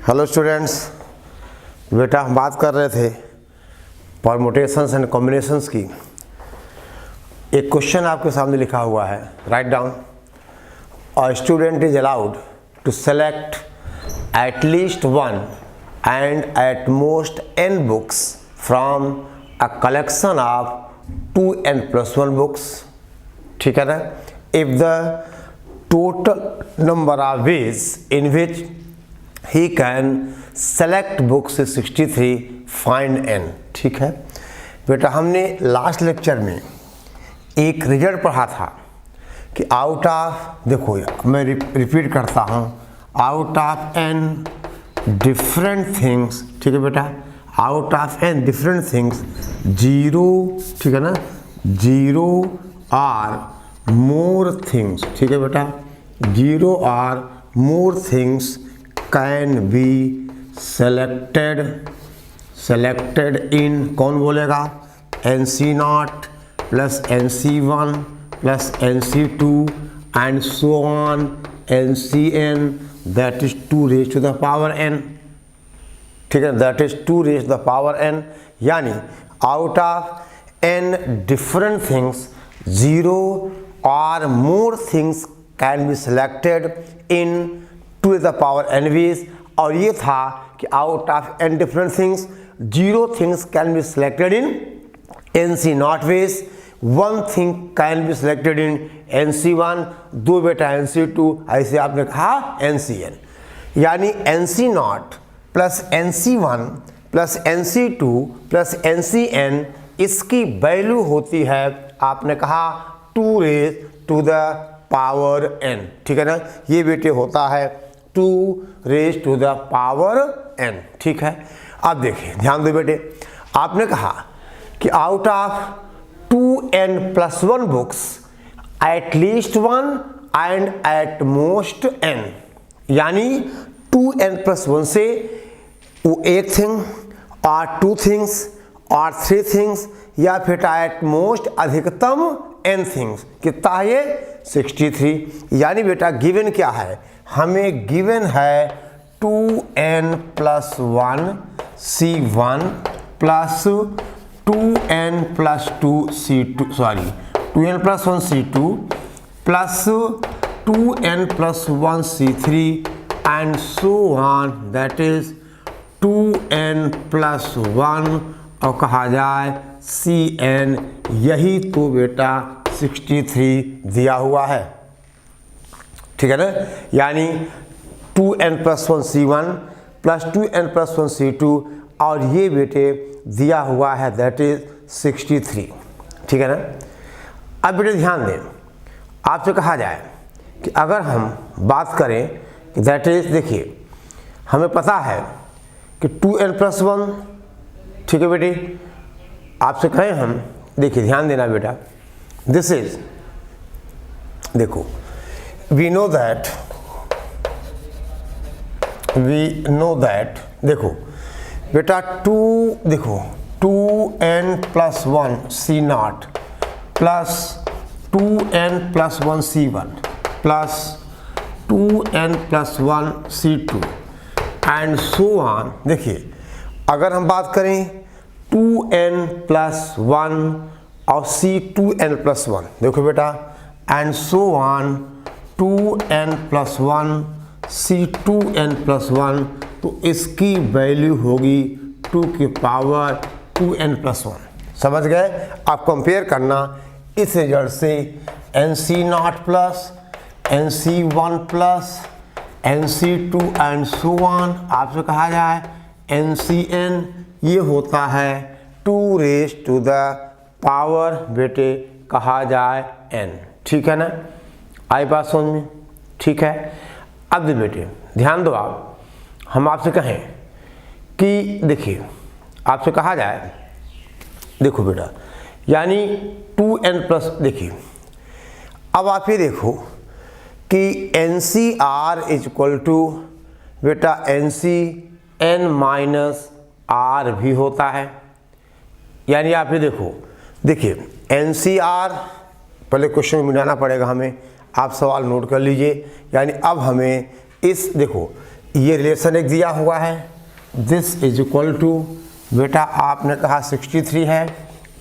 Hello students, बेटा हम बात कर रहे थे परमुटेशंस एंड कॉम्बिनेशंस की। एक क्वेश्चन आपके सामने लिखा हुआ है, write down. A student is allowed to select at least one and at most n books from a collection of 2n+1 books, ठीक है ना। If the total number of ways in which he can select books is 63, find n, ठीक है बेटा। हमने last lecture में एक result पढ़ा था कि आउट ऑफ, देखो मैं रिपीट करता हूँ, out of n different things, ठीक है बेटा, out of n different things 0, ठीक है ना, 0 और मोर थिंग्स, ठीक है बेटा, 0 और more things can be selected in, कौन बोलेगा, NC0 plus NC1 plus NC2 and so on NCn, that is 2 raised to the power n, ठीक है, that is 2 raised to the power n। यानी out of n different things 0 or more things can be selected in 2 to the power n ways। और ये था कि out of n different things 0 things can be selected in NC0 ways, 1 thing can be selected in NC1, 2 बेटा NC2, ऐसे आपने कहा NCn। यानी NC0 plus NC1 plus NC2 plus NCn, इसकी वैल्यू होती है, आपने कहा 2 raised to the power n, ठीक है ना। ये बेटे होता है 2 raised to the power n, ठीक है। अब देखिए, ध्यान दो बेटे, आपने कहा कि out of 2n+1 books at least 1 and at most n, यानी 2n+1 से वो 1 थिंग और 2 थिंग्स और 3 थिंग्स, या फिर एट मोस्ट अधिकतम n थिंग्स, कितना है ये 63। यानी बेटा गिवन क्या है, हमें गिवन है 2n+1 C1 plus 2n+2 C2, sorry 2n+1 C2 plus 2n+1 C3 and so on, that is 2n+1 और कहा जाए Cn। यही तो बेटा 63 दिया हुआ है, ठीक है ना। यानी 2n+1 C1 plus 2n+1 C2 और ये बेटे दिया हुआ है, दैट इज 63, ठीक है ना। अब बेटे ध्यान दें, आपसे कहा जाए कि अगर हम बात करें कि दैट इज, देखिए हमें पता है कि 2n+1, ठीक है बेटे, आपसे कहें हम, देखिए ध्यान देना बेटा, दिस इज, देखो we know that देखो बेटा 2, देखो 2n+1 C0 plus 2n+1 C1 plus 2n+1 C2 and so on. देखिए अगर हम बात करें 2n+1 और C2n+1, देखो बेटा, and so on 2n+1 C2n+1, तो इसकी वैल्यू होगी 2 की पावर 2n+1, समझ गए। आप कंपेयर करना इस रिजल्ट से NC0 plus NC1 plus NC2 and so on, आपसे कहा जाए NCn, ये होता है 2 raised to the power बेटे कहा जाए n, ठीक है ना। आई बात समझ में, ठीक है। अब बेटे ध्यान दो, आप हम आपसे कहें कि देखिए आपसे कहा जाए, देखो बेटा, यानी 2n+, देखिए अब आप ये देखो कि NCr इज इक्वल टू बेटा NCn-r भी होता है। यानी आप ये देखो, देखिए NCr, पहले क्वेश्चन में मिलाना पड़ेगा हमें, आप सवाल नोट कर लीजिए। यानी अब हमें इस, देखो ये रिलेशन एक दिया हुआ है, दिस इज इक्वल टू, बेटा आपने कहा 63 है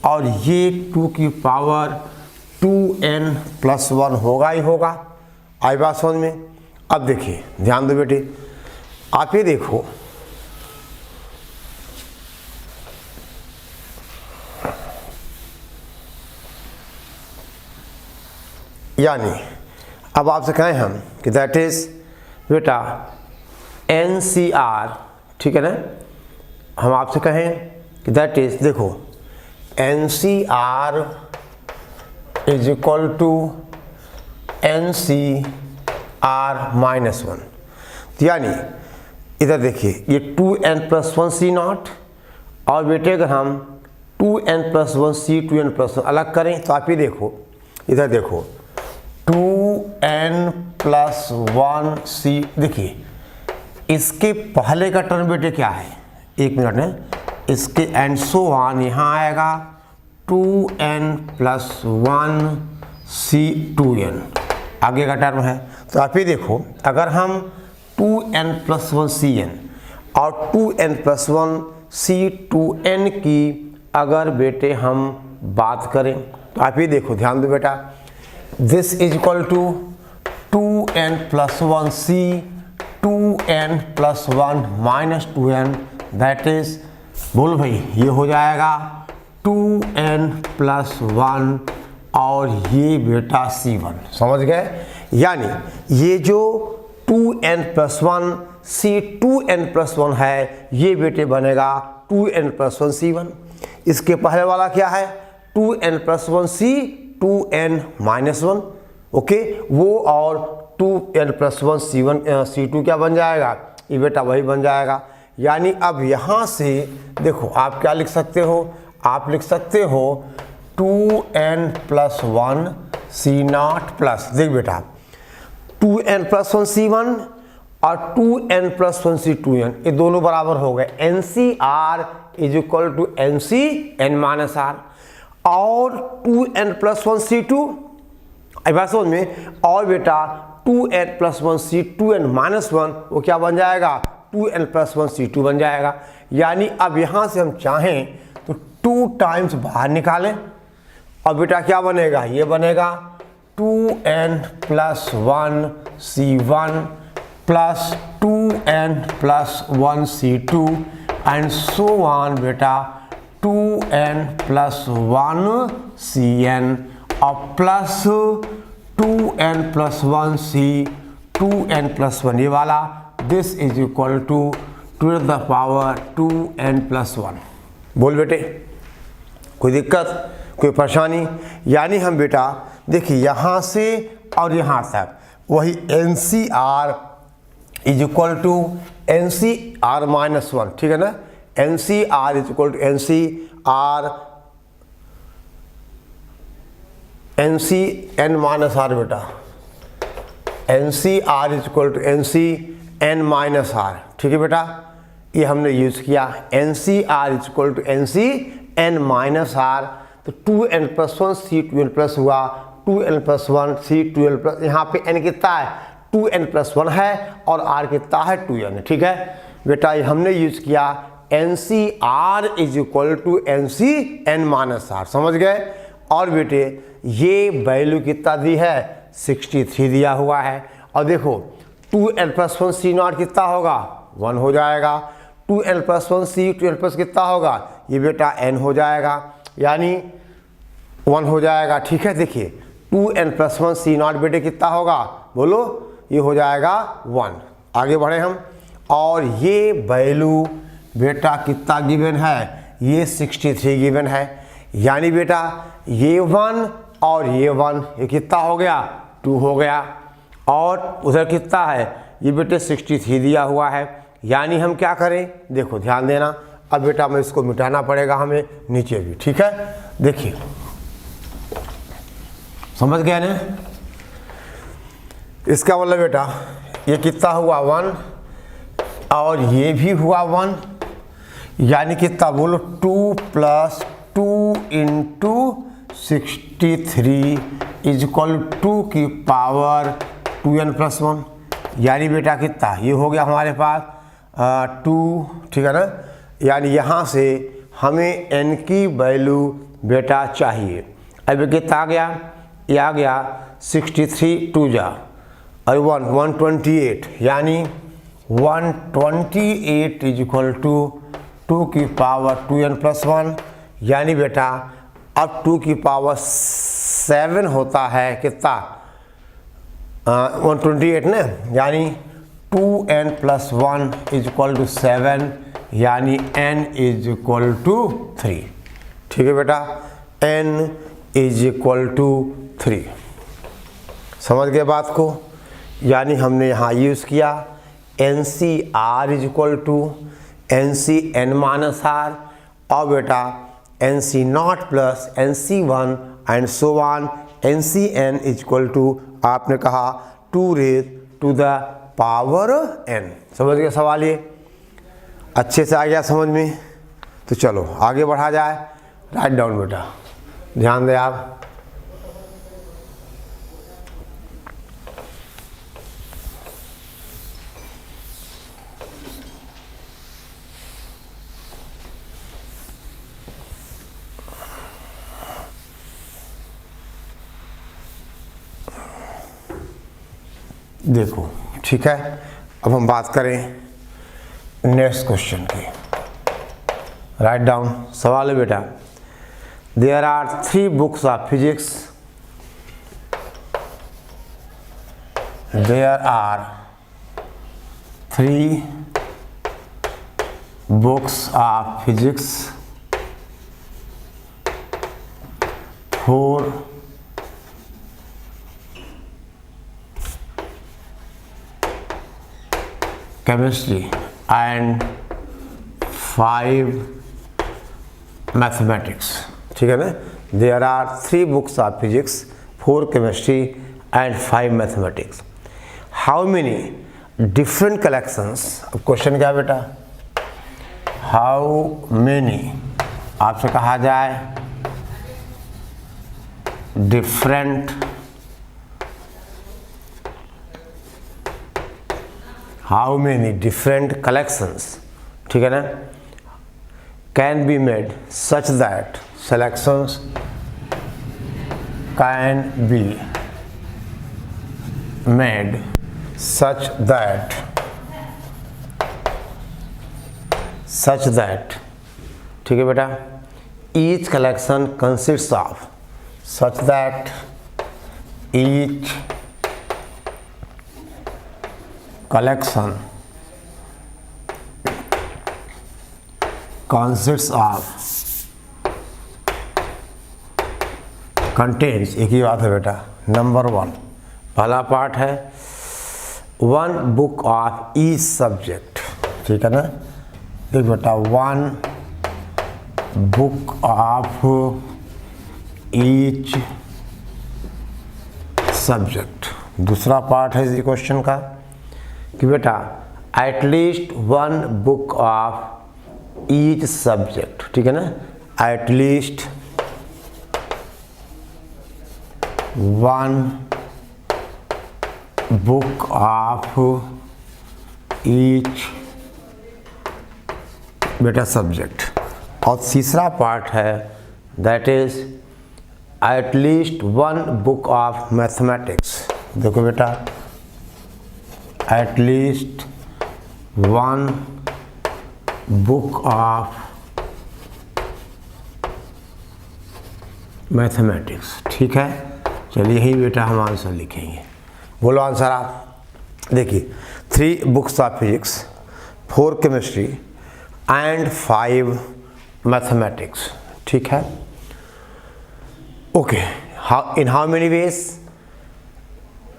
और ये 2 की पावर 2n+1 होगा ही होगा। आई बात समझ में? अब देखिए, ध्यान दो बेटे, आप ये देखो, यानी अब आपसे कहें हम कि दैट इज बेटा NCR, ठीक है ना, हम आपसे कहें कि दैट इज, देखो NCR is equal to NCR-1, तो यानी इधर देखिए ये 2n+1 C0 और बेटे अगर हम 2n+1 C2n+1 अलग करें तो आप ये देखो, इधर देखो 2n+1 C, देखिए इसके पहले का टर्म बेटे क्या है, एक मिनट है, इसके एंड सो ऑन यहाँ आएगा 2n+1 C2n, आगे का टर्म है। तो आप ये देखो, अगर हम 2n+1 Cn और 2n+1 C2n की अगर बेटे हम बात करें तो आप ये देखो, ध्यान दो बेटा, this is equal to 2n+1 C 2n+1 minus 2n, that is, बोल भाई, ये हो जाएगा 2n+1 और ये बेटा C1, समझ गए? यानी ये जो 2n+1 C2n+1 है, ये बेटे बनेगा 2n+1 C1। इसके पहले वाला क्या है, 2n+1 C2n-1, ओके, वो और 2n+1 C2 क्या बन जाएगा, ये बेटा वही बन जाएगा। यानी अब यहाँ से देखो आप क्या लिख सकते हो, आप लिख सकते हो 2n+1 C0 प्लस, देख बेटा 2n+1 C1 और 2n+1 C2n, ये दोनों बराबर हो गए, NCR is equal to NCn-R और 2n+1 C2, आई बात समझ में, और बेटा 2n+1 C2n-1 वो क्या बन जाएगा, 2n+1 C2 बन जाएगा। यानी अब यहाँ से हम चाहें तो 2 टाइम्स बाहर निकालें और बेटा क्या बनेगा, ये बनेगा 2n+1 C1 plus 2n+1 C2 and so on बेटा 2n+1 Cn और प्लस 2n+1 C 2n+1 ये वाला, this is equal to 2 the power 2n+1। बोल बेटे, कोई दिक्कत, कोई परेशानी? यानी हम बेटा देखिए यहाँ से और यहाँ तक वही NCR is equal to NCR-1, ठीक है ना, NCR is equal to NCn-R बेटा, NCR is equal to NCn-R, ठीक है बेटा, ये हमने यूज़ किया, NCR is equal to NCn-R, तो 2n+1 C2n+ हुआ, 2n+1 C2n+, यहाँ पे n कितना है, 2n+1 है और r कितना है, 2n, ठीक है बेटा, ये हमने यूज़ किया NCR is equal to NCn-R, समझ गए? और बेटे ये वैल्यू कितना दी है, 63 दिया हुआ है, और देखो 2n+1 C0 कितना होगा, 1 हो जाएगा, 2n+1 C2n+ कितना होगा, ये बेटा n हो जाएगा, यानी 1 हो जाएगा, ठीक है। देखिए 2n+1 C0 बेटे कितना होगा, बोलो, ये हो जाएगा 1। आगे बढ़े हम, और ये वैल्यू बेटा कितना गिवन है, ये 63 गिवन है, यानी बेटा ये 1 और ये 1, ये कितना हो गया, 2 हो गया, और उधर कितना है, ये बेटे 63 दिया हुआ है। यानी हम क्या करें, देखो ध्यान देना, अब बेटा मैं इसको मिटाना पड़ेगा हमें नीचे भी, ठीक है। देखिए समझ गया ना, इसका मतलब बेटा ये कितना हुआ, 1 और ये भी हुआ 1, यानी कितना बोलो, 2 + 2 × 63 इज इक्वल 2 की पावर 2n+1, यानी बेटा कितना, ये हो गया हमारे पास 2, ठीक है ना। यानी यहाँ से हमें n की वैल्यू बेटा चाहिए। अब कितना आ गया, ये आ गया 63 2 जा और 128, यानी 128 इज इक्वल टू 2 की पावर 2n + 1, यानी बेटा अब 2 की पावर 7 होता है कितना, 128 ना, यानी 2n + 1 इज इक्वल टू 7, यानी n इज इक्वल टू 3। ठीक है बेटा, n इज इक्वल टू 3। समझ गए बात को। यानी हमने यहाँ यूज़ किया NCR is equal to NCn-r और बेटा NC0 plus NC1 and so on NCn is equal to आपने कहा 2 raised to the power n। समझ गए सवाल, ये अच्छे से आ गया समझ में। तो चलो आगे बढ़ा जाए। राइट डाउन बेटा, ध्यान दें आप। देखो ठीक है, अब हम बात करें नेक्स्ट क्वेश्चन की। राइट डाउन, सवाल है बेटा, there are 3 books of physics, there are 3 books of physics, 4 chemistry and 5 mathematics। ठीक है ना, there are 3 books of physics, 4 chemistry and 5 mathematics। How many different collections, अब क्वेश्चन क्या बेटा, हाउ मेनी आपसे कहा जाए different, how many different collections, ठीक है ना, can be made such that, selections can be made such that ठीक है बेटा, each collection consists of, such that each collection consists of, contains, एक ही बात है बेटा, नंबर 1 पहला पार्ट है 1 बुक ऑफ ईच सब्जेक्ट। ठीक है ना, देख बेटा 1 बुक ऑफ ईच सब्जेक्ट। दूसरा पार्ट है इस क्वेश्चन का कि बेटा at least 1 book of each subject. ठीक है ना, एटलीस्ट 1 बुक ऑफ ईच बेटा सब्जेक्ट। और तीसरा पार्ट है that is at least 1 book of mathematics. देखो बेटा एटलीस्ट 1 बुक ऑफ मैथमेटिक्स। ठीक है, चलिए यही बेटा हम आंसर लिखेंगे। बोलो आंसर आप। देखिए 3 books of physics, 4 chemistry and 5 mathematics. ठीक है, okay, in how many veg,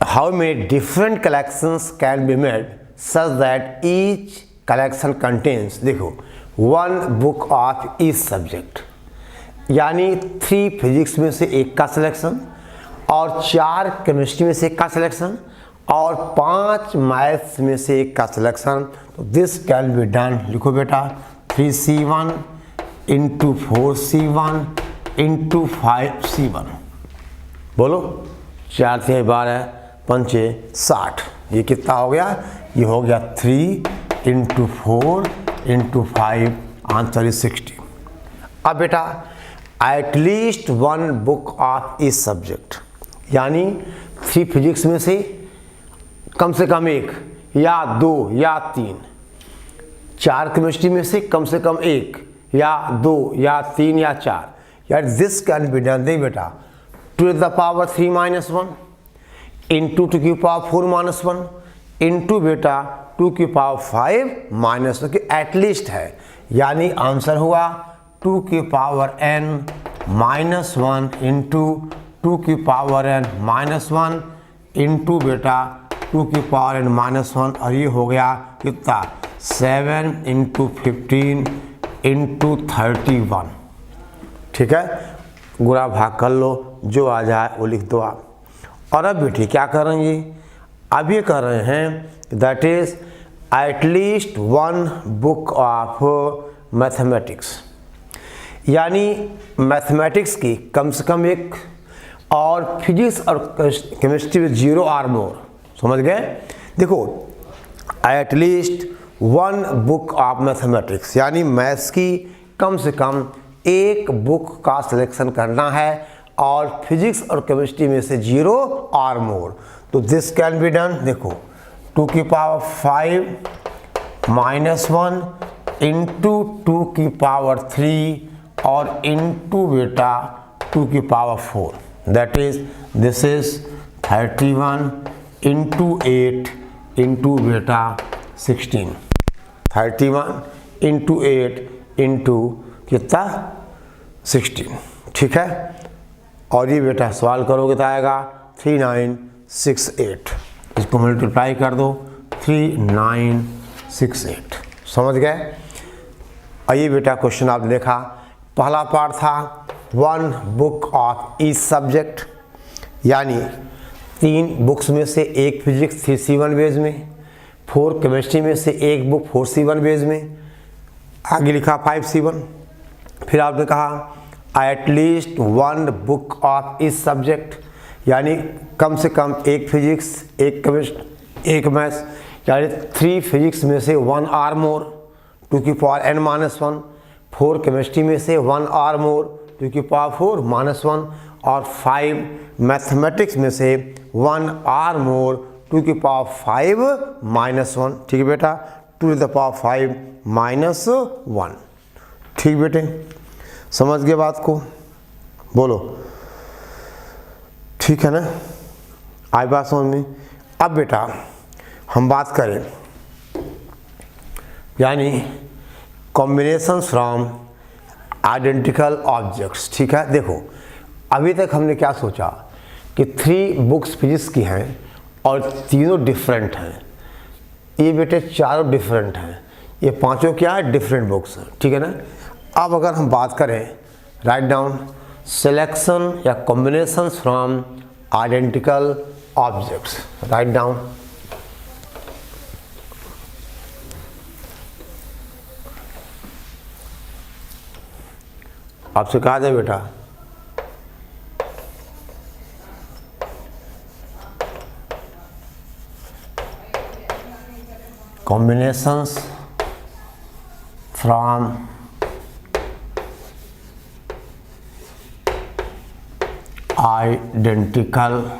how many different collections can be made such that each collection contains, देखो 1 बुक ऑफ ईच सब्जेक्ट, यानी 3 फिजिक्स में से 1 का सिलेक्शन और 4 केमिस्ट्री में से 1 का सिलेक्शन और 5 मैथ्स में से 1 का सिलेक्शन। तो दिस कैन बी डन, लिखो बेटा 3C1 into 4C1 into 5C1। बोलो 4 से 12 5 60, ये कितना हो गया, ये हो गया 3 × 4 × 5, आंसर इज 60। अब बेटा एटलीस्ट 1 बुक ऑफ इस सब्जेक्ट, यानी 3 फिजिक्स में से कम 1 या 2 या 3, 4 केमिस्ट्री में से कम 1 या 2 या 3 या 4, यार दिस कैन बी डन। देख बेटा 2 to the power 3 - 1 इंटू 2 की पावर 4 - 1 इंटू बेटा 2 की पावर 5 -1 कि एटलीस्ट है, यानी आंसर हुआ 2 की पावर n -1 इंटू 2 की पावर n -1 इंटू बेटा 2 की पावर n -1, और ये हो गया कितना 7 × 15 × 31। ठीक है, गुणा भाग कर लो, जो आ जाए वो लिख दो आप। और अब बेटी क्या कर रहे हैं, ये अब ये कर रहे हैं that is at least 1 book of mathematics, यानी मैथमेटिक्स की कम से कम एक, और फिजिक्स और केमिस्ट्री में 0 और मोर। समझ गए? देखो एटलीस्ट 1 बुक ऑफ मैथमेटिक्स, यानी मैथ्स की कम से कम एक बुक का सिलेक्शन करना है, और फिजिक्स और केमिस्ट्री में से 0 और मोर। तो दिस कैन बी डन। देखो 2 की पावर 5 -1 इंटू 2 की पावर 3 और इंटू बेटा 2 की power 4, that is this is 31 into 8 into बेटा 16, 31 इंटू 8 इंटू कितना 16। ठीक है, और ये बेटा सवाल करोगे तो आएगा 3968, इसको मल्टीप्लाई कर दो 3968। समझ गए? और ये बेटा क्वेश्चन आप देखा, पहला पार्ट था 1 बुक ऑफ ईच सब्जेक्ट, यानी 3 बुक्स में से 1 फिजिक्स 3C1 बेस में, 4 केमिस्ट्री में से 1 बुक 4C1 बेस में, आगे लिखा 5C1। फिर आपने कहा एटलीस्ट 1 बुक ऑफ इस सब्जेक्ट, यानी कम से कम 1 फिजिक्स 1 केमिस्ट्री 1 मैथ्स, यानी 3 फिजिक्स में से 1 और मोर 2 की पावर n -1, 4 केमिस्ट्री में से 1 और मोर 2 की पावर 4 -1, और 5 मैथमेटिक्स में से 1 और मोर 2 की पावर 5 -1। ठीक है बेटा, 2 to the power 5 -1। ठीक बेटे, समझ गए बात को? बोलो ठीक है ना, आई बात समझ में? अब बेटा हम बात करें यानी कॉम्बिनेशन फ्रॉम आइडेंटिकल ऑब्जेक्ट्स। ठीक है, देखो अभी तक हमने क्या सोचा कि 3 बुक्स फिजिक्स की हैं और तीनों डिफरेंट हैं। ये बेटे चारों डिफरेंट हैं, ये पांचों क्या है, डिफरेंट बुक्स हैं। ठीक है ना। अब अगर हम बात करें राइट डाउन सिलेक्शन या combination from identical objects, write down. आपसे कहा जाए बेटा combinations from identical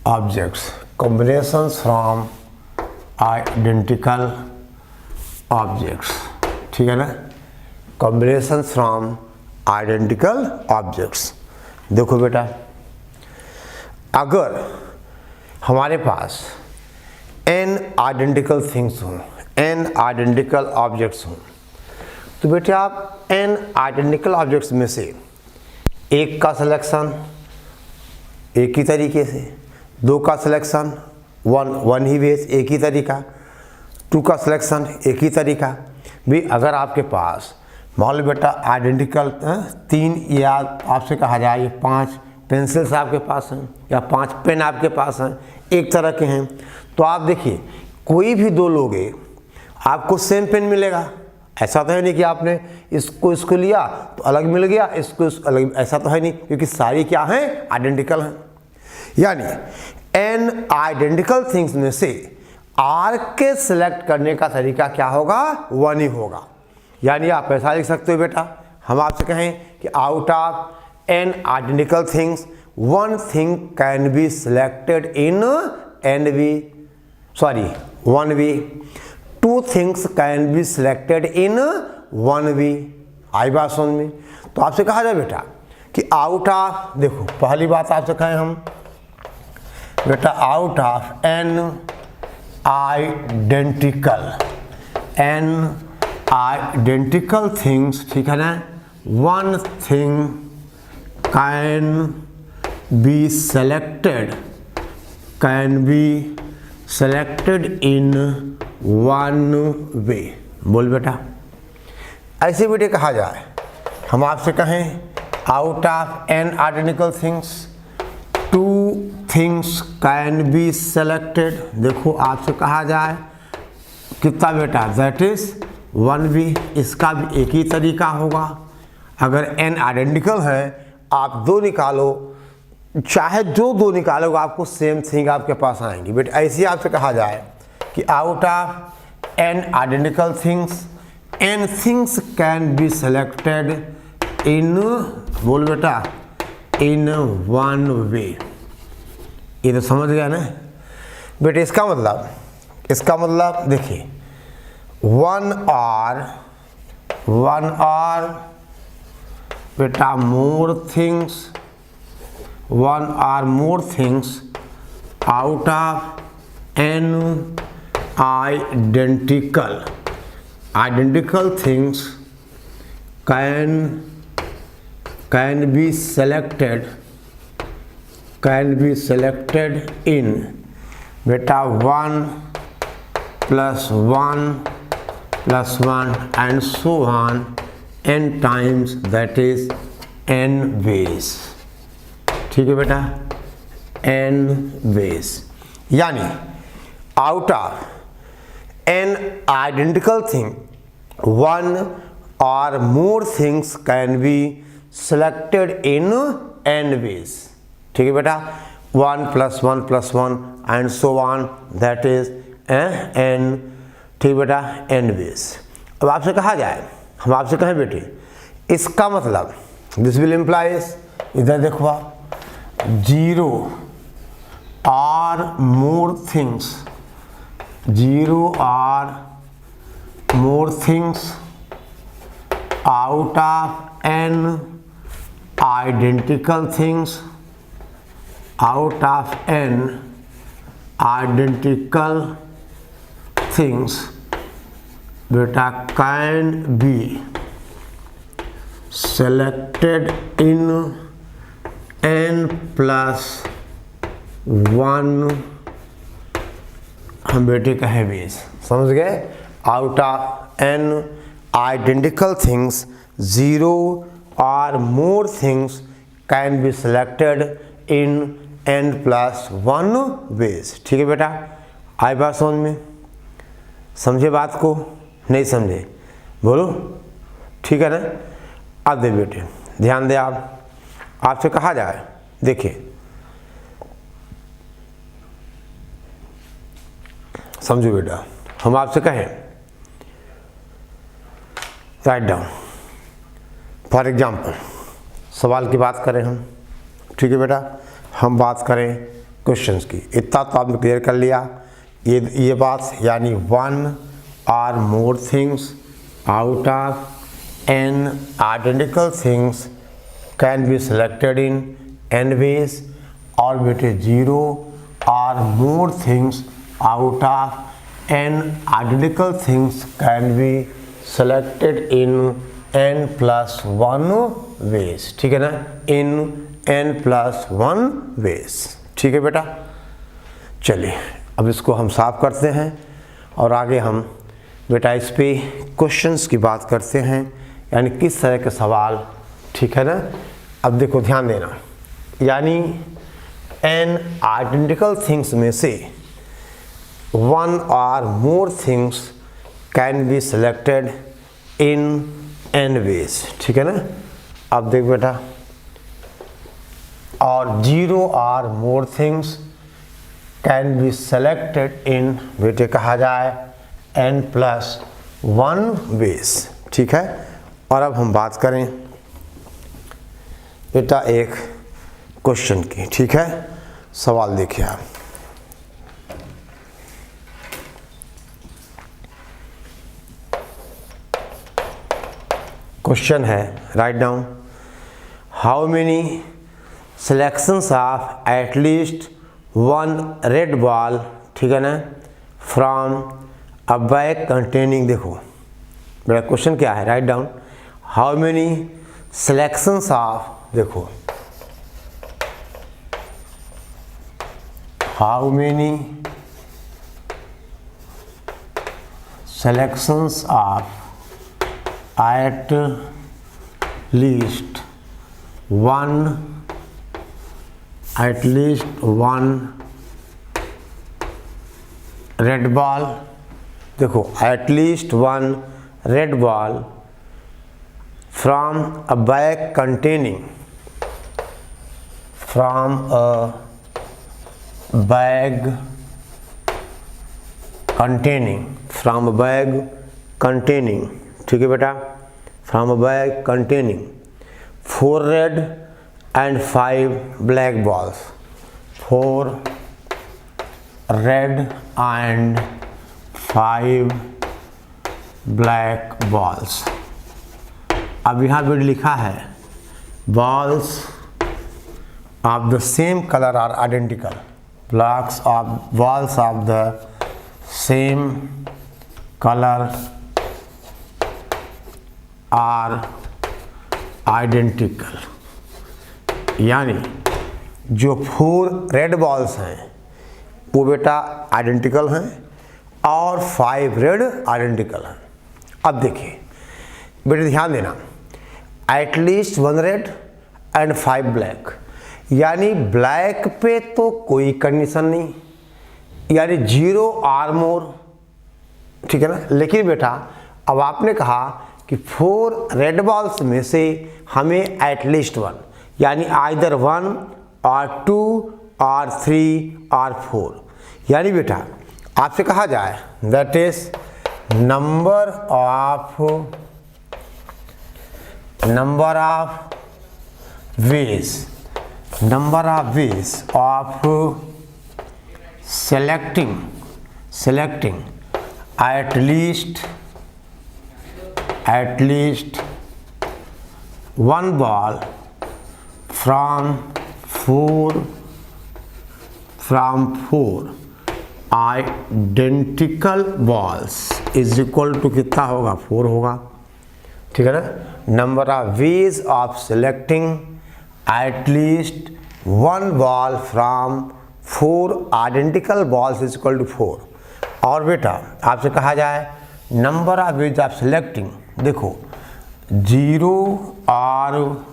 objects, combinations from identical objects। ठीक है ना, combinations from identical objects। देखो बेटा अगर हमारे पास n आइडेंटिकल थिंग्स हों, n आइडेंटिकल ऑब्जेक्ट्स हों, तो बेटे आप n आइडेंटिकल ऑब्जेक्ट्स में से एक का सिलेक्शन एक ही तरीके से, 2 का सिलेक्शन वन ही बेस एक ही तरीका, 2 का सिलेक्शन एक ही तरीका भी। अगर आपके पास मान लो बेटा आइडेंटिकल 3 या आपसे कहा जाए 5 पेंसिल्स आपके पास हैं या 5 पेन आपके पास हैं, एक तरह के हैं, तो आप देखिए कोई भी 2 लोगे आपको सेम पेन मिलेगा, ऐसा तो है नहीं कि आपने इसको लिया तो अलग मिल गया, इसको अलग, ऐसा तो है नहीं, क्योंकि सारी क्या हैं, आइडेंटिकल हैं। यानी n आइडेंटिकल थिंग्स में से r के सिलेक्ट करने का तरीका क्या होगा, 1 ही होगा। यानी आप ऐसा लिख सकते हो बेटा, हम आपसे कहें कि out of n identical things 1 thing can be selected in one way, 2 things can be selected इन 1 वे। आई बात समझ में? तो आपसे कहा जाए बेटा कि आउट ऑफ, देखो पहली बात आपसे कहें हम बेटा, out of n identical things, ठीक है ना, 1 thing can be selected in 1 वे। बोल बेटा, ऐसे बेटे कहा जाए, हम आपसे कहें out of n identical things 2 things can be selected. देखो आपसे कहा जाए कितना बेटा, दैट इज 1 वे। इसका भी एक ही तरीका होगा, अगर n आइडेंटिकल है आप 2 निकालो, चाहे जो 2 निकालोगे आपको सेम थिंग आपके पास आएंगी। बट ऐसे आपसे कहा जाए कि out of n identical things n things can be selected in, बोल बेटा, इन 1 वे। ये तो समझ गया ना बेटे? इसका मतलब देखिए, 1 or बेटा more things, 1 or more things out of n identical things can be selected in बेटा 1 plus 1 plus 1 and so on n times, that is n ways। ठीक है बेटा, n ways। यानी out of n identical thing 1 or more things can be selected in n ways। ठीक है बेटा, 1 plus 1 plus 1 and so on, that is n। ठीक बेटा, n ways। अब आपसे कहा जाए, हम आपसे कहें बेटे, इसका मतलब दिस विल इम्प्लाइज, इधर देखो 0 or more things, 0 or more things out of n identical things, out of n identical things बेटा can be selected in n plus 1, हम बेटे कहें बेस। समझ गए? Out of n identical things 0 or more things can be selected in n plus 1 ways। ठीक है बेटा, आई बात समझ में? समझे बात को? नहीं समझे? बोलो, ठीक है ना? अब दे बेटे ध्यान दे, आप आपसे कहा जाए, देखिए समझो बेटा, हम आपसे कहें राइट डाउन, फॉर एग्जाम्पल सवाल की बात करें हम, ठीक है बेटा, हम बात करें क्वेश्चंस की। इतना तो आपने क्लियर कर लिया, ये बात, यानी 1 or more things out of n identical things can be selected in n ways, और बेटे 0 or more things out of n identical things can be selected in n plus 1 ways। ठीक है ना, in n plus 1 ways। ठीक है बेटा, चलिए अब इसको हम साफ करते हैं और आगे हम बेटा इस पे क्वेश्चंस की बात करते हैं, यानी किस तरह के सवाल। ठीक है ना? अब देखो ध्यान देना, यानी n आइडेंटिकल थिंग्स में से 1 or more things can be selected in n ways, ठीक है ना। अब देख बेटा, और 0 or more things can be selected in, बेटे कहा जाए n+1 ways, ठीक है। और अब हम बात करें बेटा एक क्वेश्चन की, ठीक है। सवाल देखिए आप, क्वेश्चन है, write down how many selections of at least one red ball, ठीक है ना, from a bag containing, देखो मेरा क्वेश्चन क्या है, write down how many selections of, देखो how many selections of at least one red ball, देखो at least one red ball from a bag containing, from a bag containing, ठीक है बेटा, from a bag containing 4 red and 5 black balls, 4 red and 5 black balls। अब यहाँ पे लिखा है balls of the same color are identical, balls of the same color are identical, यानी जो 4 रेड बॉल्स हैं वो बेटा आइडेंटिकल हैं और 5 रेड आइडेंटिकल हैं। अब देखिए बेटे ध्यान देना, एटलीस्ट 1 रेड एंड 5 ब्लैक, यानी ब्लैक पे तो कोई कंडीशन नहीं, यानी 0 और मोर, ठीक है ना। लेकिन बेटा अब आपने कहा कि 4 रेड बॉल्स में से हमें एटलीस्ट 1, यानी आइदर 1 और 2 और 3 और 4, यानी बेटा आपसे कहा जाए that is number of ways of selecting at least one ball from four identical balls is equal to कितना होगा, 4 होगा, ठीक है ना। Number of ways of selecting at least one ball from 4 identical balls is equal to 4। और बेटा आपसे कहा जाए number of ways of selecting, देखो 0 और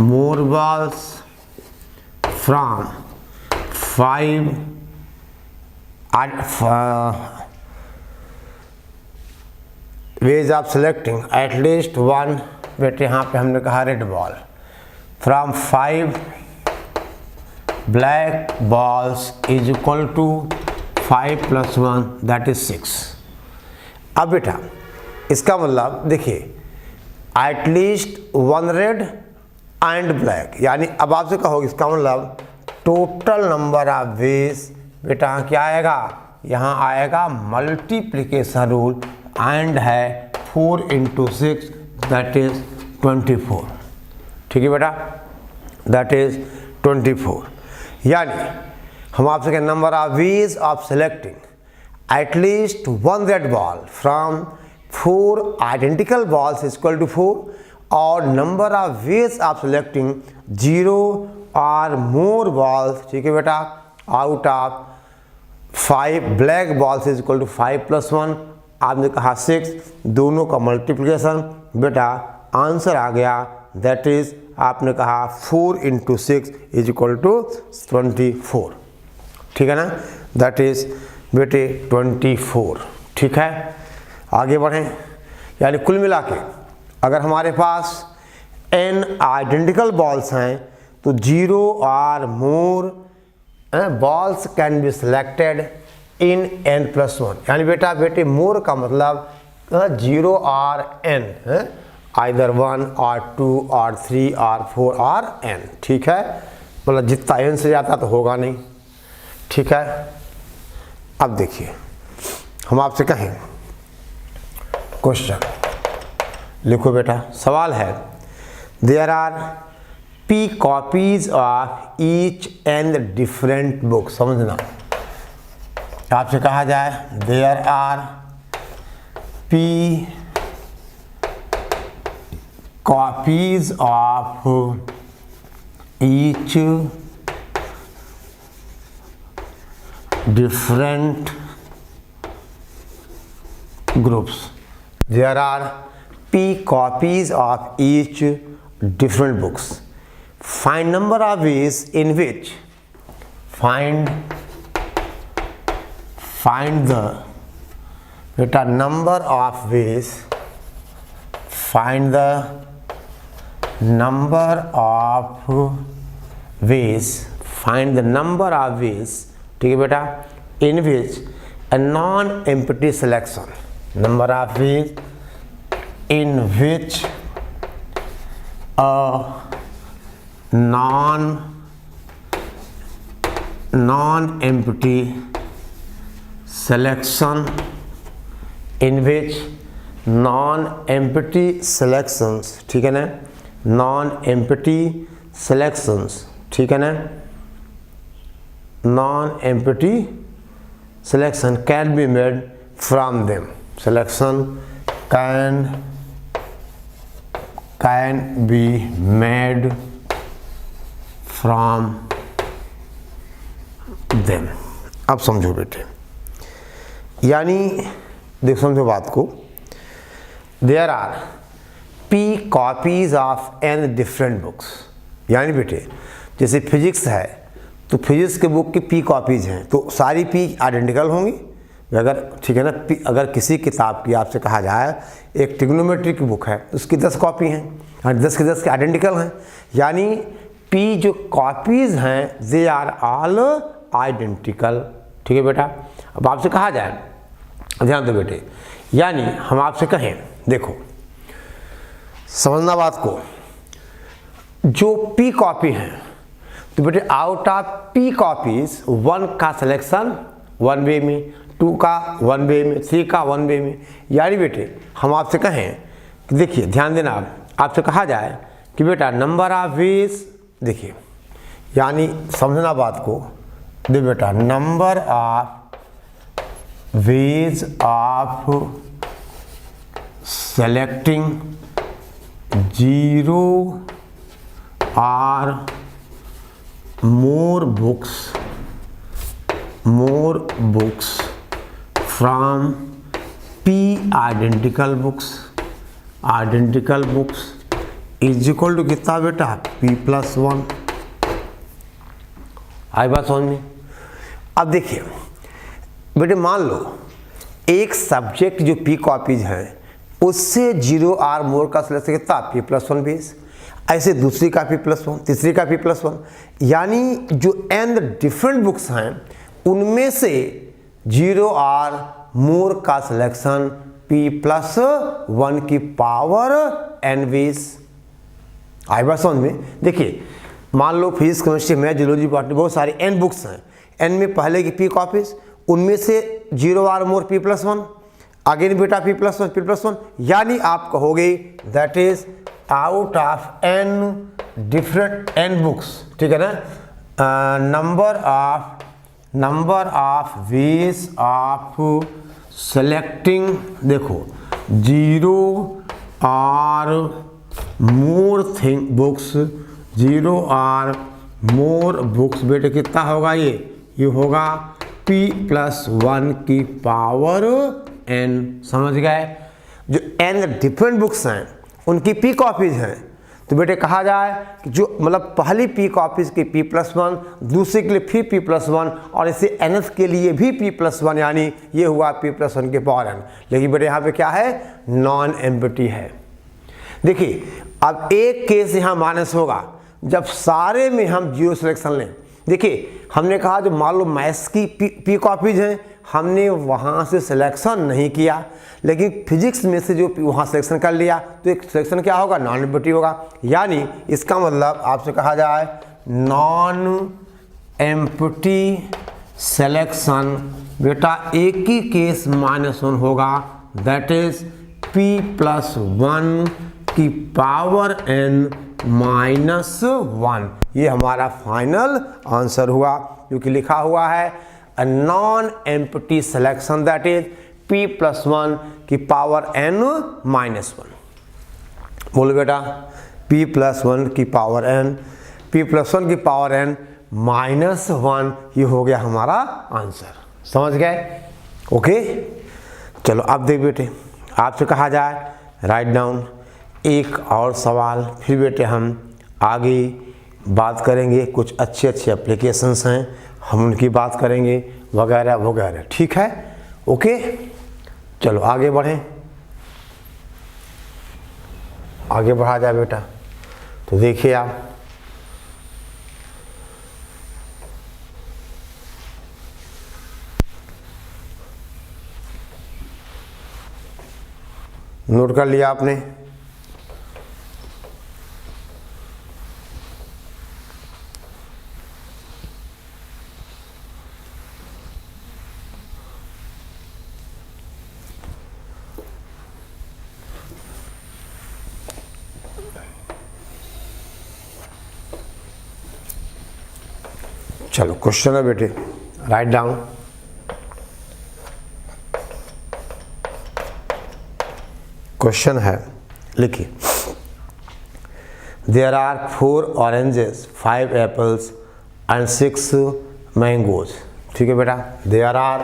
more balls from 5 ways of selecting at least 1, बेटे यहाँ पे हमने कहा red ball from 5 black balls is equal to 5 + 1 that is 6। अब बेटा इसका मतलब देखिए एटलीस्ट 1 रेड एंड ब्लैक, यानी अब आपसे कहोगे इसका मतलब टोटल नंबर ऑफ वेज, बेटा क्या आएगा, यहाँ आएगा मल्टीप्लिकेशन रूल एंड है 4 × 6 दैट इज 24, ठीक है बेटा, दैट इज 24। यानी हम आपसे कहें number of ways of selecting at least 1 red ball from 4 identical balls is equal to 4, और number of ways of selecting 0 or more balls, ठीक है बेटा, out of 5 black balls is equal to 5 + 1, आपने कहा 6, दोनों का मल्टीप्लिकेशन, बेटा answer आ गया दैट इज आपने कहा 4 × 6 इज इक्वल टू 24, ठीक है ना, दैट इज बेटे 24, ठीक है। आगे बढ़ें, यानी कुल मिला के अगर हमारे पास n आइडेंटिकल बॉल्स हैं तो 0 और more balls can be selected in n+1। यानी बेटा बेटे मोर का मतलब 0 और n है, आइदर 1 और 2 और 3 और 4 और n। ठीक है, मतलब जितना n से जाता तो होगा नहीं। ठीक है, अब देखिए हम आपसे कहें क्वेश्चन लिखो बेटा। सवाल है there are p copies of each and different book. समझना, आपसे कहा जाए there are p copies of each different groups. There are p copies of each different books. Find number of ways in which find the beta number of ways, find the number of ways, find the number of ways, ठीक है बेटा, in which a non-empty selection, number of ways in which a non-empty selection, in which non-empty selections, ठीक है ना, non-empty selections, ठीक है ना, non-empty selection can be made from them. Selection can be made from them. अब समझो बेटे, यानी देख समझो बात को। There are p copies of n different books। यानी बेटे जैसे फिजिक्स है तो फिजिक्स के बुक की p कॉपीज़ हैं तो सारी p आइडेंटिकल होंगी। अगर ठीक है ना, अगर किसी किताब की आपसे कहा जाए एक ट्रिग्नोमेट्री की बुक है तो उसकी 10 कॉपी हैं और 10 के 10 के आइडेंटिकल हैं। यानी p जो कॉपीज़ हैं दे आर ऑल आइडेंटिकल। ठीक है बेटा, अब आपसे कहा जाए, ध्यान दो बेटे, यानी हम आपसे कहें, देखो समझना बात को, जो p कॉपी हैं तो बेटे आउट ऑफ p कॉपीज 1 का सिलेक्शन 1 वे में, 2 का 1 वे में, 3 का 1 वे में। यानी बेटे हम आपसे कहें कि देखिए ध्यान देना, आपसे कहा जाए कि बेटा नंबर ऑफ वेज, देखिए यानी समझना बात को, दे बेटा number of ways of selecting 0 और more books from p identical books is equal to कितना बेटा p+1। आई बात समझ में? अब देखिए बेटे मान लो एक सब्जेक्ट जो p कॉपीज हैं उससे 0 और मोर का सिलेक्शन कितना p+1 बेस, ऐसे दूसरी का p+1, तीसरी का p+1। यानी जो n डिफरेंट बुक्स हैं उनमें से 0 और मोर का सिलेक्शन p+1 की पावर n वेज। आई बात समझ में? देखिए मान लो physics, chemistry, math, geology, botany बहुत सारी n बुक्स हैं, n में पहले की p कॉपीज, उनमें से 0 और मोर p+1, अगेन बेटा p+1, यानी आप कहोगे that is out of n different n books. ठीक है ना, number of ways of selecting, देखो 0 और मोर बुक्स, 0 और मोर बुक्स बेटे कितना होगा, ये होगा p+1 की पावर n। समझ गए? जो n डिफरेंट बुक्स हैं उनकी p कॉपीज हैं तो तो बेटे कहा जाए कि जो मतलब पहली p कॉपीज की p+1, दूसरे के लिए फिर p+1 और इसे nth के लिए भी p+1, यानी ये हुआ p+1 के पावर n। लेकिन बेटे यहाँ पे क्या है, नॉन एम्प्टी है। देखिए अब एक केस यहाँ माइनस होगा जब सारे में हम जीरो सिलेक्शन लें। देखिए हमने कहा जो मान लो मैथ्स की p कॉपीज हैं, हमने वहाँ से सिलेक्शन नहीं किया, लेकिन फिजिक्स में से जो वहाँ सिलेक्शन कर लिया तो एक सिलेक्शन क्या होगा, नॉन एम्प्टी होगा। यानी इसका मतलब आपसे कहा जाए नॉन एम्प्टी सिलेक्शन बेटा एक ही केस -1 होगा, दैट इज p+1 की पावर n -1। ये हमारा फाइनल आंसर हुआ, क्योंकि लिखा हुआ है a non-empty selection, that is p+1 की पावर n -1। बोलो बेटा p+1 की पावर n, p+1 की पावर n -1, ये हो गया हमारा आंसर। समझ गए? ओके चलो अब देख बेटे, आपसे कहा जाए राइट डाउन एक और सवाल, फिर बेटे हम आगे बात करेंगे। कुछ अच्छे एप्लीकेशंस हैं, हम उनकी बात करेंगे वगैरह वगैरह, ठीक है? ओके चलो आगे बढ़ें, आगे बढ़ा जाए बेटा। तो देखिए आप नोट कर लिया आपने? चलो क्वेश्चन है बेटे, राइट डाउन। क्वेश्चन है, लिखिए there are 4 oranges 5 apples and 6 mangoes. ठीक है बेटा, देयर आर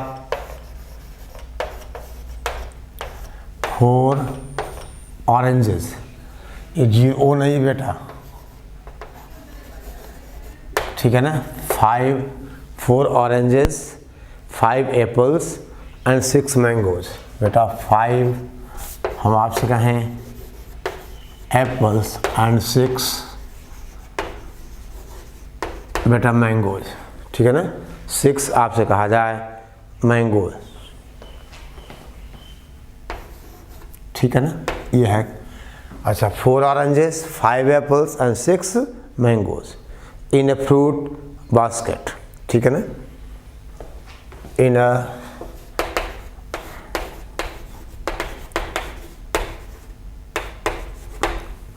4 ऑरेंजेस, ये GO नहीं बेटा, ठीक है ना। 4 ऑरेंजेस 5 एप्पल्स एंड 6 मैंगोज। बेटा 5 हम आपसे कहें एप्पल्स एंड 6 बेटा मैंगोज, ठीक है ना। 6 आपसे कहा जाए मैंगोज, ठीक है ना, ये है। अच्छा 4 oranges 5 apples and 6 mangoes in a fruit basket, ठीक है ना, इन अ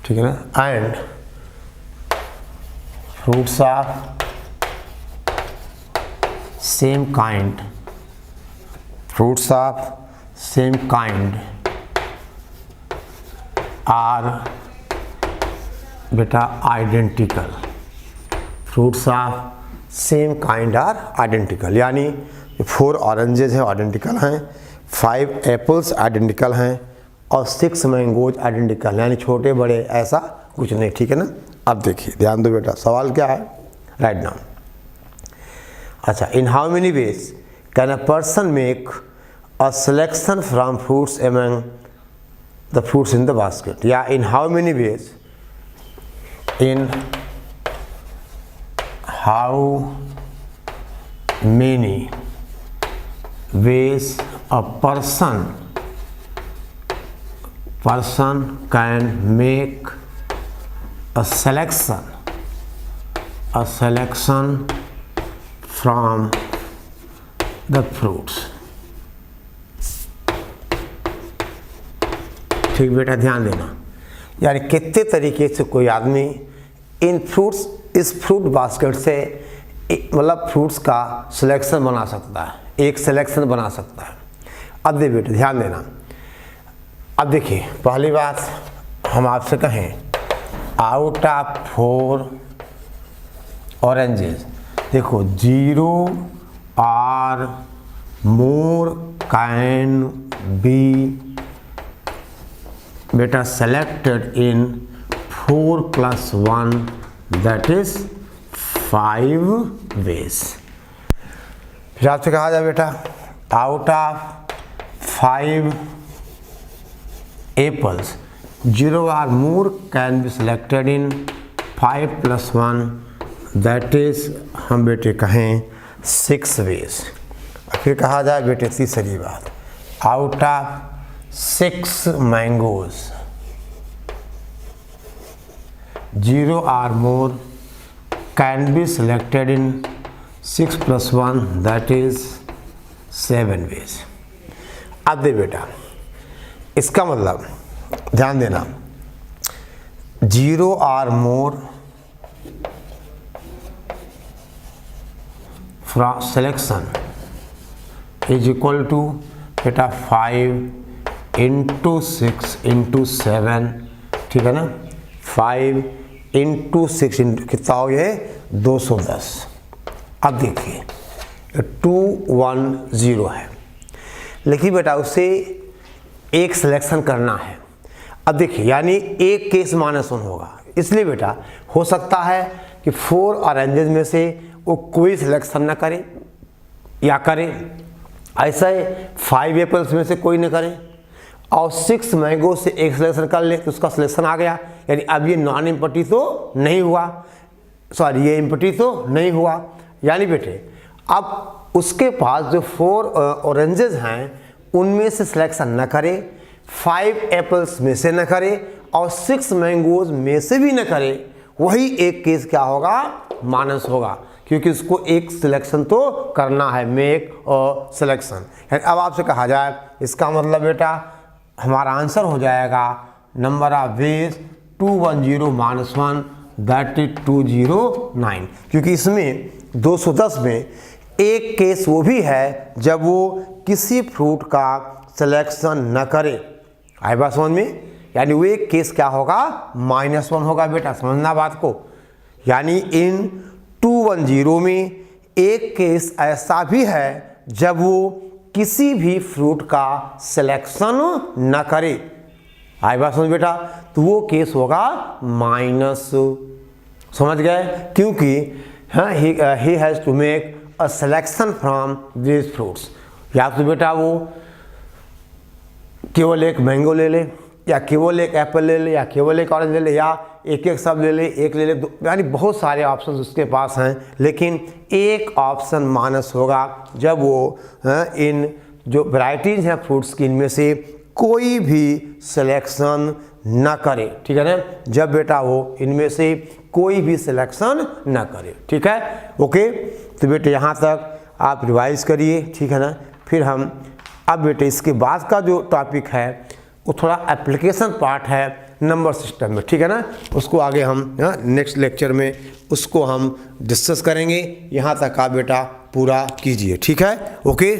ठीक है ना, and fruits of same kind, fruits of same kind are बेटा identical, fruits of same kind are identical. यानी 4 ऑरेंजेज हैं आइडेंटिकल हैं, 5 एप्पल्स आइडेंटिकल हैं और 6 मैंगोज आइडेंटिकल, यानी छोटे बड़े ऐसा कुछ नहीं, ठीक है ना। अब देखिए ध्यान दो बेटा, सवाल क्या है, राइट डाउन। अच्छा, in how many ways can a person make a selection from fruits among the fruits in the basket, या in how many ways, in how many ways a person can make a selection from the fruits। ठीक बेटा ध्यान देना, यानी कितने तरीके से कोई आदमी इन फ्रूट्स, इस फ्रूट बास्केट से मतलब फ्रूट्स का सिलेक्शन बना सकता है, एक सिलेक्शन बना सकता है। अब देखिए बेटे ध्यान देना, अब देखिए पहली बात हम आपसे कहें आउट ऑफ 4 ऑरेंजेस, देखो 0 or more can be बेटा selected in 4 plus 1 that is 5 ways। फिर आपसे कहा जाए बेटा out of 5 apples 0 or more can be selected in 5 plus 1 that is हम बेटे कहें 6 ways। फिर कहा जाए बेटे तीसरी बात out of 6 mangoes 0 or more can be selected in 6 plus 1 that is 7 ways। अब दे बेटा इसका मतलब ध्यान देना 0 or more from selection is equal to बेटा 5 into 6 into 7, ठीक है ना, 5 into 6 into कितना हो गया 210। अब देखिए 210 है, लेकिन बेटा उसे एक सिलेक्शन करना है। अब देखिए यानी एक केस -1 होगा, इसलिए बेटा हो सकता है कि 4 ऑरेंजेस में से वो कोई सिलेक्शन ना करे या करे, ऐसा है 5 एप्पल्स में से कोई ना करे और 6 मैंगो से एक सिलेक्शन कर ले तो उसका सिलेक्शन आ गया। यानी अब ये नॉन एम्प्टी तो नहीं हुआ, सॉरी ये एम्प्टी तो नहीं हुआ। यानी बेटे अब उसके पास जो 4 ऑरेंजेस हैं उनमें से सिलेक्शन न करे, 5 एप्पल्स में से न करे और 6 मैंगोज में से भी न करे, वही एक केस क्या होगा माइनस होगा, क्योंकि उसको एक सिलेक्शन तो करना है, मेक सिलेक्शन। अब आपसे कहा जाए इसका मतलब बेटा हमारा आंसर हो जाएगा number of veg 210 - 1 that is 209, क्योंकि इसमें 210 में एक केस वो भी है जब वो किसी फ्रूट का सिलेक्शन न करे। आई बात समझ में? यानी वो एक केस क्या होगा -1 होगा बेटा, समझना बात को। यानी इन 210 में एक केस ऐसा भी है जब वो किसी भी फ्रूट का सिलेक्शन न करे। आई बात समझ बेटा, तो वो केस होगा माइनस, समझ गए? क्योंकि he has to make a selection from this fruits. या तो बेटा वो केवल एक मैंगो ले ले, या केवल एक एप्पल ले ले, या केवल एक ऑरेंज ले ले, या एक एक सब ले ले, एक ले ले, यानी बहुत सारे ऑप्शन उसके पास हैं, लेकिन एक ऑप्शन माइनस होगा जब वो इन जो वैरायटीज़ हैं फ्रूट्स की इनमें से कोई भी सिलेक्शन न करे, ठीक है ना, जब बेटा वो इनमें से कोई भी सिलेक्शन न करे। ठीक है, ओके। तो बेटे यहाँ तक आप रिवाइज करिए, ठीक है ना। फिर हम अब बेटे इसके बाद का जो टॉपिक है वो थोड़ा एप्लीकेशन पार्ट है नंबर सिस्टम में, ठीक है ना, उसको आगे हम नेक्स्ट लेक्चर में उसको हम डिस्कस करेंगे। यहाँ तक आप बेटा पूरा कीजिए, ठीक है, ओके।